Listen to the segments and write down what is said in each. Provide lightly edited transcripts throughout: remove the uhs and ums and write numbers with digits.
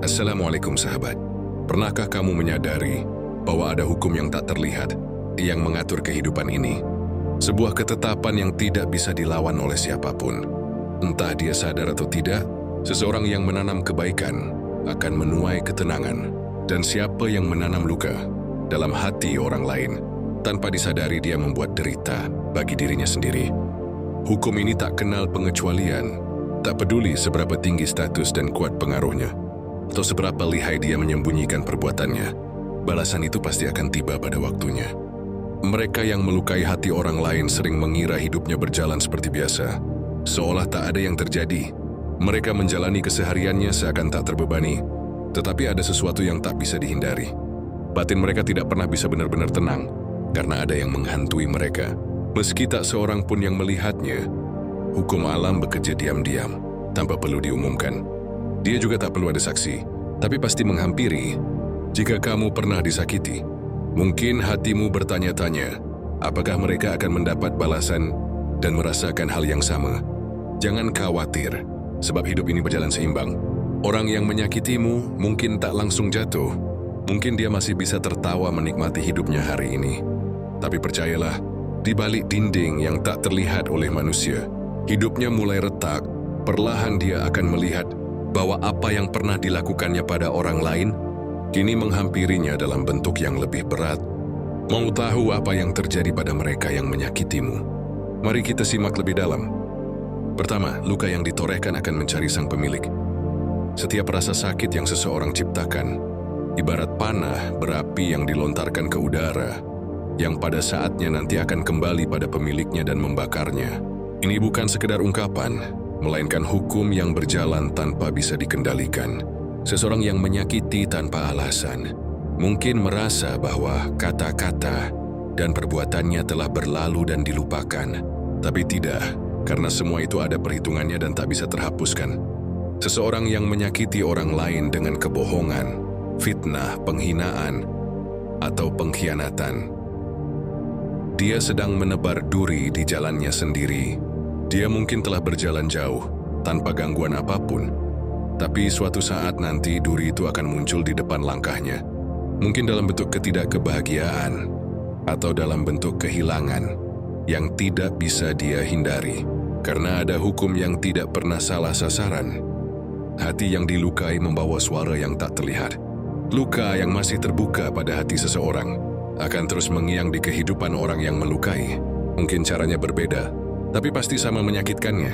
Assalamualaikum sahabat. Pernahkah kamu menyadari bahwa ada hukum yang tak terlihat yang mengatur kehidupan ini? Sebuah ketetapan yang tidak bisa dilawan oleh siapapun. Entah dia sadar atau tidak, seseorang yang menanam kebaikan akan menuai ketenangan. Dan siapa yang menanam luka dalam hati orang lain, tanpa disadari dia membuat derita bagi dirinya sendiri. Hukum ini tak kenal pengecualian, tak peduli seberapa tinggi status dan kuat pengaruhnya, atau seberapa lihai dia menyembunyikan perbuatannya, balasan itu pasti akan tiba pada waktunya. Mereka yang melukai hati orang lain sering mengira hidupnya berjalan seperti biasa, seolah tak ada yang terjadi. Mereka menjalani kesehariannya seakan tak terbebani, tetapi ada sesuatu yang tak bisa dihindari. Batin mereka tidak pernah bisa benar-benar tenang, karena ada yang menghantui mereka. Meski tak seorang pun yang melihatnya, hukum alam bekerja diam-diam, tanpa perlu diumumkan. Dia juga tak perlu ada saksi, tapi pasti menghampiri. Jika kamu pernah disakiti, mungkin hatimu bertanya-tanya, apakah mereka akan mendapat balasan dan merasakan hal yang sama? Jangan khawatir, sebab hidup ini berjalan seimbang. Orang yang menyakitimu mungkin tak langsung jatuh. Mungkin dia masih bisa tertawa menikmati hidupnya hari ini. Tapi percayalah, di balik dinding yang tak terlihat oleh manusia, hidupnya mulai retak. Perlahan dia akan melihat bahwa apa yang pernah dilakukannya pada orang lain kini menghampirinya dalam bentuk yang lebih berat. Mau tahu apa yang terjadi pada mereka yang menyakitimu? Mari kita simak lebih dalam. Pertama, luka yang ditorehkan akan mencari sang pemilik. Setiap rasa sakit yang seseorang ciptakan, ibarat panah berapi yang dilontarkan ke udara, yang pada saatnya nanti akan kembali pada pemiliknya dan membakarnya. Ini bukan sekedar ungkapan, melainkan hukum yang berjalan tanpa bisa dikendalikan. Seseorang yang menyakiti tanpa alasan mungkin merasa bahwa kata-kata dan perbuatannya telah berlalu dan dilupakan. Tapi tidak, karena semua itu ada perhitungannya dan tak bisa terhapuskan. Seseorang yang menyakiti orang lain dengan kebohongan, fitnah, penghinaan, atau pengkhianatan, dia sedang menebar duri di jalannya sendiri. Dia mungkin telah berjalan jauh, tanpa gangguan apapun. Tapi suatu saat nanti duri itu akan muncul di depan langkahnya. Mungkin dalam bentuk ketidakkebahagiaan, atau dalam bentuk kehilangan yang tidak bisa dia hindari. Karena ada hukum yang tidak pernah salah sasaran. Hati yang dilukai membawa suara yang tak terlihat. Luka yang masih terbuka pada hati seseorang akan terus mengiang di kehidupan orang yang melukai. Mungkin caranya berbeda, tapi pasti sama menyakitkannya.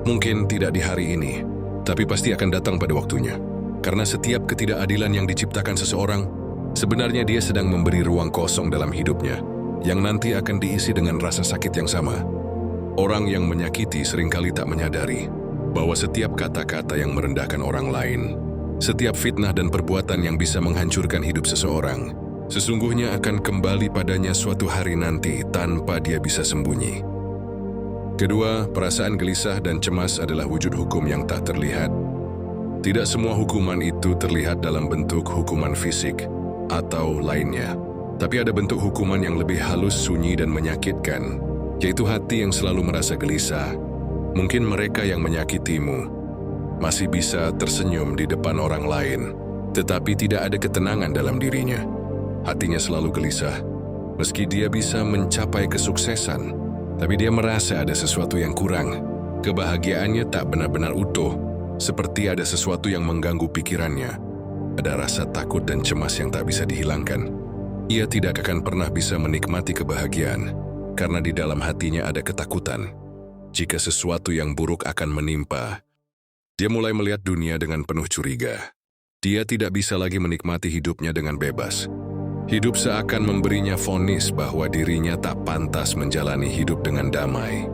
Mungkin tidak di hari ini, tapi pasti akan datang pada waktunya. Karena setiap ketidakadilan yang diciptakan seseorang, sebenarnya dia sedang memberi ruang kosong dalam hidupnya, yang nanti akan diisi dengan rasa sakit yang sama. Orang yang menyakiti seringkali tak menyadari bahwa setiap kata-kata yang merendahkan orang lain, setiap fitnah dan perbuatan yang bisa menghancurkan hidup seseorang, sesungguhnya akan kembali padanya suatu hari nanti tanpa dia bisa sembunyi. Kedua, perasaan gelisah dan cemas adalah wujud hukum yang tak terlihat. Tidak semua hukuman itu terlihat dalam bentuk hukuman fisik atau lainnya. Tapi ada bentuk hukuman yang lebih halus, sunyi, dan menyakitkan, yaitu hati yang selalu merasa gelisah. Mungkin mereka yang menyakitimu masih bisa tersenyum di depan orang lain, tetapi tidak ada ketenangan dalam dirinya. Hatinya selalu gelisah. Meski dia bisa mencapai kesuksesan, tapi dia merasa ada sesuatu yang kurang. Kebahagiaannya tak benar-benar utuh, seperti ada sesuatu yang mengganggu pikirannya. Ada rasa takut dan cemas yang tak bisa dihilangkan. Ia tidak akan pernah bisa menikmati kebahagiaan, karena di dalam hatinya ada ketakutan. Jika sesuatu yang buruk akan menimpa, dia mulai melihat dunia dengan penuh curiga. Dia tidak bisa lagi menikmati hidupnya dengan bebas. Hidup seakan memberinya vonis bahwa dirinya tak pantas menjalani hidup dengan damai.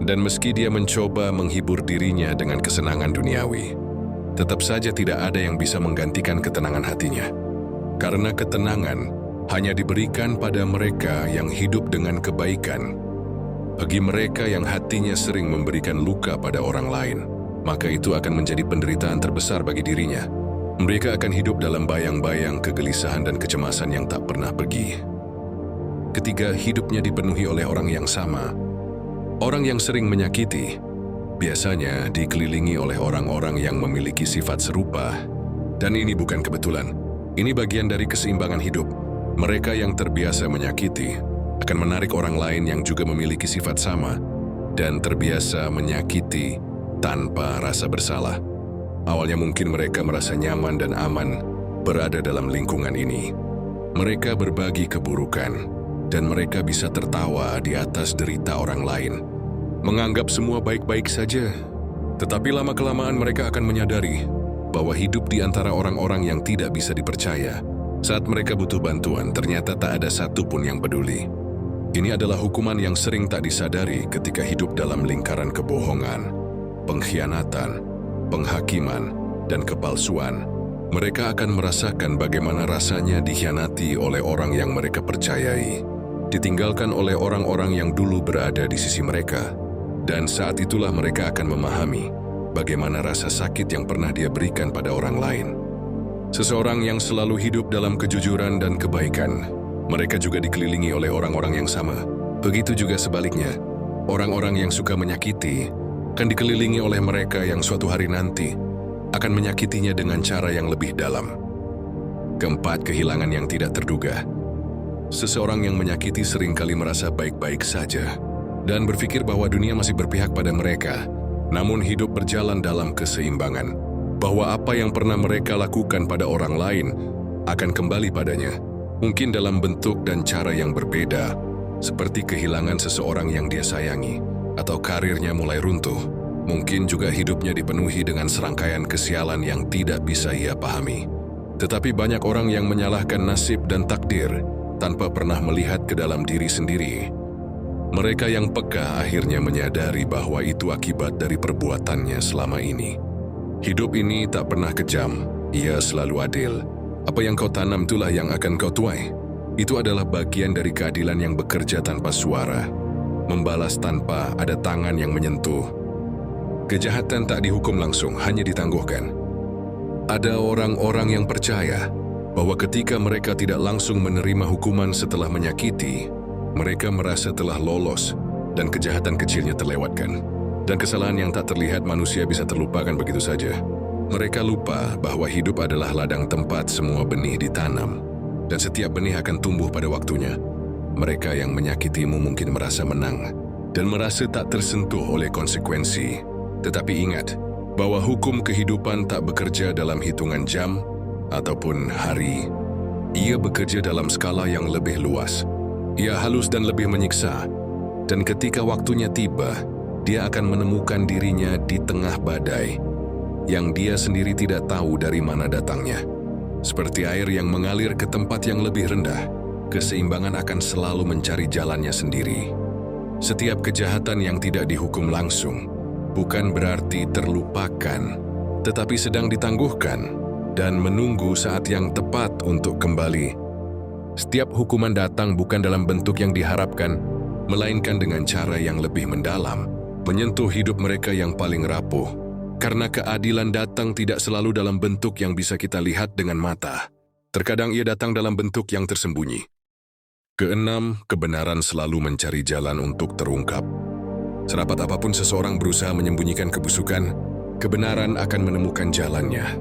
Dan meski dia mencoba menghibur dirinya dengan kesenangan duniawi, tetap saja tidak ada yang bisa menggantikan ketenangan hatinya. Karena ketenangan hanya diberikan pada mereka yang hidup dengan kebaikan. Bagi mereka yang hatinya sering memberikan luka pada orang lain, maka itu akan menjadi penderitaan terbesar bagi dirinya. Mereka akan hidup dalam bayang-bayang kegelisahan dan kecemasan yang tak pernah pergi. Ketiga, hidupnya dipenuhi oleh orang yang sama. Orang yang sering menyakiti biasanya dikelilingi oleh orang-orang yang memiliki sifat serupa. Dan ini bukan kebetulan. Ini bagian dari keseimbangan hidup. Mereka yang terbiasa menyakiti akan menarik orang lain yang juga memiliki sifat sama dan terbiasa menyakiti tanpa rasa bersalah. Awalnya mungkin mereka merasa nyaman dan aman berada dalam lingkungan ini. Mereka berbagi keburukan dan mereka bisa tertawa di atas derita orang lain, menganggap semua baik-baik saja. Tetapi lama-kelamaan mereka akan menyadari bahwa hidup di antara orang-orang yang tidak bisa dipercaya. Saat mereka butuh bantuan, ternyata tak ada satupun yang peduli. Ini adalah hukuman yang sering tak disadari ketika hidup dalam lingkaran kebohongan, pengkhianatan, penghakiman, dan kepalsuan. Mereka akan merasakan bagaimana rasanya dikhianati oleh orang yang mereka percayai, ditinggalkan oleh orang-orang yang dulu berada di sisi mereka, dan saat itulah mereka akan memahami bagaimana rasa sakit yang pernah dia berikan pada orang lain. Seseorang yang selalu hidup dalam kejujuran dan kebaikan, mereka juga dikelilingi oleh orang-orang yang sama. Begitu juga sebaliknya, orang-orang yang suka menyakiti akan dikelilingi oleh mereka yang suatu hari nanti akan menyakitinya dengan cara yang lebih dalam. Keempat, kehilangan yang tidak terduga. Seseorang yang menyakiti seringkali merasa baik-baik saja dan berpikir bahwa dunia masih berpihak pada mereka. Namun hidup berjalan dalam keseimbangan, bahwa apa yang pernah mereka lakukan pada orang lain akan kembali padanya, mungkin dalam bentuk dan cara yang berbeda, seperti kehilangan seseorang yang dia sayangi, atau karirnya mulai runtuh. Mungkin juga hidupnya dipenuhi dengan serangkaian kesialan yang tidak bisa ia pahami. Tetapi banyak orang yang menyalahkan nasib dan takdir tanpa pernah melihat ke dalam diri sendiri. Mereka yang peka akhirnya menyadari bahwa itu akibat dari perbuatannya selama ini. Hidup ini tak pernah kejam, ia selalu adil. Apa yang kau tanam itulah yang akan kau tuai. Itu adalah bagian dari keadilan yang bekerja tanpa suara, membalas tanpa ada tangan yang menyentuh. Kejahatan tak dihukum langsung, hanya ditangguhkan. Ada orang-orang yang percaya bahwa ketika mereka tidak langsung menerima hukuman setelah menyakiti, mereka merasa telah lolos dan kejahatan kecilnya terlewatkan. Dan kesalahan yang tak terlihat manusia bisa terlupakan begitu saja. Mereka lupa bahwa hidup adalah ladang tempat semua benih ditanam, dan setiap benih akan tumbuh pada waktunya. Mereka yang menyakitimu mungkin merasa menang dan merasa tak tersentuh oleh konsekuensi. Tetapi ingat bahwa hukum kehidupan tak bekerja dalam hitungan jam ataupun hari. Ia bekerja dalam skala yang lebih luas. Ia halus dan lebih menyiksa, dan ketika waktunya tiba, dia akan menemukan dirinya di tengah badai yang dia sendiri tidak tahu dari mana datangnya. Seperti air yang mengalir ke tempat yang lebih rendah, keseimbangan akan selalu mencari jalannya sendiri. Setiap kejahatan yang tidak dihukum langsung bukan berarti terlupakan, tetapi sedang ditangguhkan dan menunggu saat yang tepat untuk kembali. Setiap hukuman datang bukan dalam bentuk yang diharapkan, melainkan dengan cara yang lebih mendalam, menyentuh hidup mereka yang paling rapuh. Karena keadilan datang tidak selalu dalam bentuk yang bisa kita lihat dengan mata. Terkadang ia datang dalam bentuk yang tersembunyi. Keenam, kebenaran selalu mencari jalan untuk terungkap. Serapat apapun seseorang berusaha menyembunyikan kebusukan, kebenaran akan menemukan jalannya.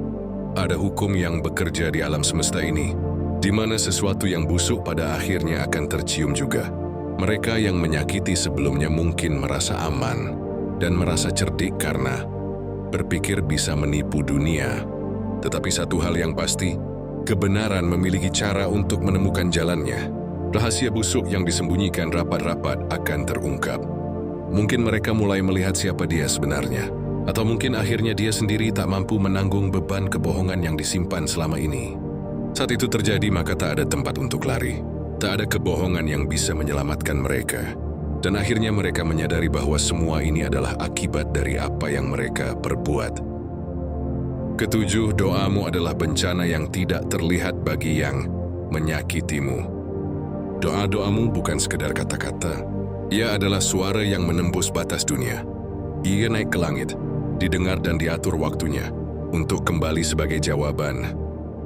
Ada hukum yang bekerja di alam semesta ini, di mana sesuatu yang busuk pada akhirnya akan tercium juga. Mereka yang menyakiti sebelumnya mungkin merasa aman dan merasa cerdik karena berpikir bisa menipu dunia. Tetapi satu hal yang pasti, kebenaran memiliki cara untuk menemukan jalannya. Rahasia busuk yang disembunyikan rapat-rapat akan terungkap. Mungkin mereka mulai melihat siapa dia sebenarnya, atau mungkin akhirnya dia sendiri tak mampu menanggung beban kebohongan yang disimpan selama ini. Saat itu terjadi, maka tak ada tempat untuk lari. Tak ada kebohongan yang bisa menyelamatkan mereka. Dan akhirnya mereka menyadari bahwa semua ini adalah akibat dari apa yang mereka perbuat. Ketujuh, doamu adalah bencana yang tidak terlihat bagi yang menyakitimu. Doa-doamu bukan sekedar kata-kata. Ia adalah suara yang menembus batas dunia. Ia naik ke langit, didengar dan diatur waktunya untuk kembali sebagai jawaban.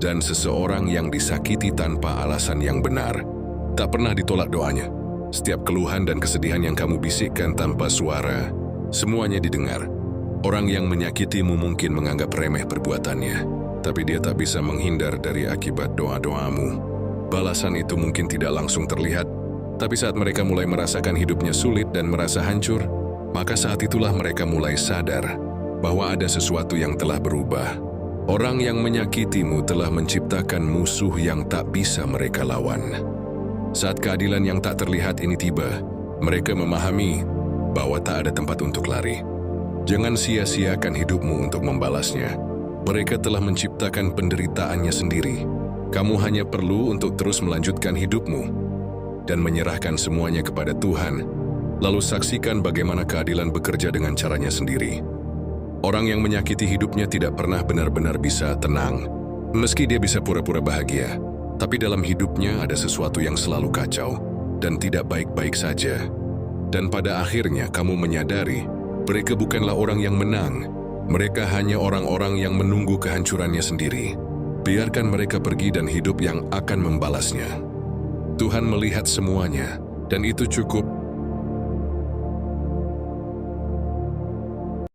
Dan seseorang yang disakiti tanpa alasan yang benar tak pernah ditolak doanya. Setiap keluhan dan kesedihan yang kamu bisikkan tanpa suara, semuanya didengar. Orang yang menyakitimu mungkin menganggap remeh perbuatannya, tapi dia tak bisa menghindar dari akibat doa-doamu. Balasan itu mungkin tidak langsung terlihat, tapi saat mereka mulai merasakan hidupnya sulit dan merasa hancur, maka saat itulah mereka mulai sadar bahwa ada sesuatu yang telah berubah. Orang yang menyakitimu telah menciptakan musuh yang tak bisa mereka lawan. Saat keadilan yang tak terlihat ini tiba, mereka memahami bahwa tak ada tempat untuk lari. Jangan sia-siakan hidupmu untuk membalasnya. Mereka telah menciptakan penderitaannya sendiri. Kamu hanya perlu untuk terus melanjutkan hidupmu dan menyerahkan semuanya kepada Tuhan, lalu saksikan bagaimana keadilan bekerja dengan caranya sendiri. Orang yang menyakiti hidupnya tidak pernah benar-benar bisa tenang. Meski dia bisa pura-pura bahagia, tapi dalam hidupnya ada sesuatu yang selalu kacau dan tidak baik-baik saja. Dan pada akhirnya kamu menyadari, mereka bukanlah orang yang menang. Mereka hanya orang-orang yang menunggu kehancurannya sendiri. Biarkan mereka pergi dan hidup yang akan membalasnya. Tuhan melihat semuanya, dan itu cukup